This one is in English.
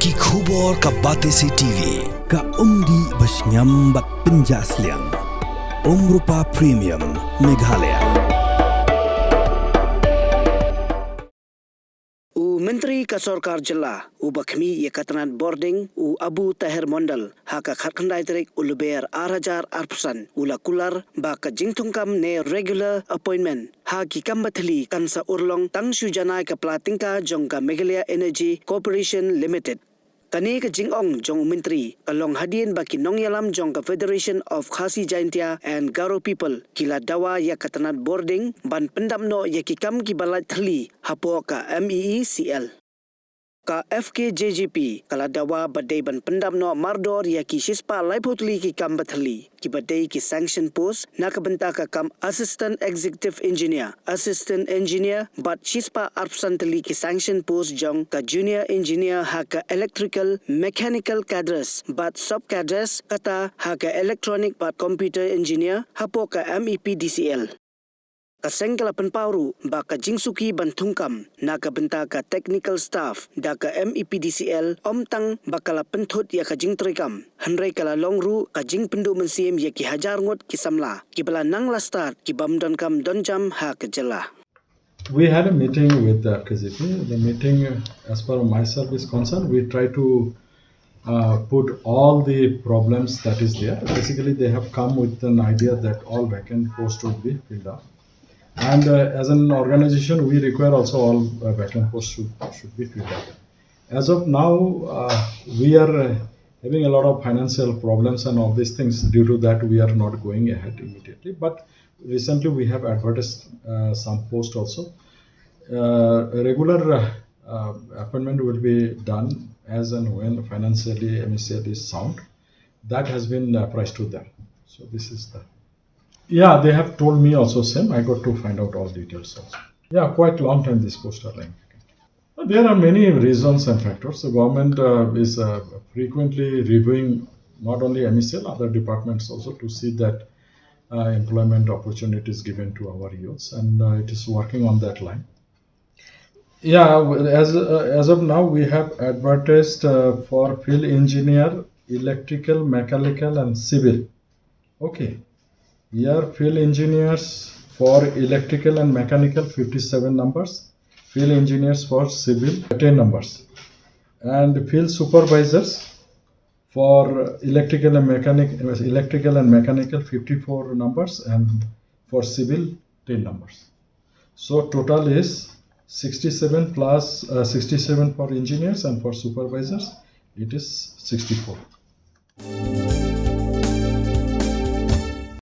Ki khubor ka Batesi TV ka umdi basnyam bat penjaslian. Rupa Premium Meghalaya. Menteri Kasorkar Jela Bakmi Yakatran Boarding Abu Tahir Mondal Haka Kharkandai Trek Uluber Arajar Arpusan Ula Kular Baka Jingtungkam ne regular appointment Haki Kambathli Kansa Urlong Tang Janai Kapla Tyngka Jongka Meecl Energy Corporation Limited Kani ka Jingong Jong Menteri Kalong Hadien Baki Nongyalam Jongka Federation of Khasi Jaintia and Garo People Kila Dawa Yakatanat Boarding Ban Pendamno Yakikam Kibalat Thylli Hapo ka Meecl Ka FKJGP Kala Dawa Badai Ban Pendamno Mardor Yaki Shispa Laipotli Ki Kambathli Ki Badai Ki Sanction Post Nakabenta ka Kam Assistant Executive Engineer Assistant Engineer Bat Shispa Arpsantali Ki Sanction Post Jong Ka Junior Engineer Haka Electrical Mechanical Cadres Bat Sub Cadres Kata Haka Electronic Bat Computer Engineer Hapo ka MEPDCL Kasengkala penpauru baka jingsuki bantungkam naka benta ka technical staff daka MEPDCL omtang bakala penthut ya ka jingtrikam hanrei kala longru ka jing pendu mensiem ya ki hajar ngot ki samla ki bala nang lastar ki bamdon kam donjam ha ka jela. We had a meeting with the FKZP. The meeting, as far as myself is concerned, we try to put all the problems that is there. Basically, they have come with an idea that all vacant posts would be filled up. And as an organization, we require also all vacant posts should be filled up. As of now, we are having a lot of financial problems and all these things. Due to that, we are not going ahead immediately. But recently, we have advertised some posts also. A regular appointment will be done as and when financially Meecl is sound. That has been priced to them. So this is the... Yeah, they have told me also same. I got to find out all details also. Yeah, quite long time this post are lying. There are many reasons and factors. The government is frequently reviewing not only Meecl, other departments also to see that employment opportunities given to our youths, and it is working on that line. Yeah, as of now, we have advertised for field engineer, electrical, mechanical, and civil. Okay. Here, field engineers for electrical and mechanical 57 numbers, field engineers for civil 10 numbers, and field supervisors for electrical and mechanical 54 numbers, and for civil 10 numbers. So total is 67 plus 67 for engineers, and for supervisors it is 64.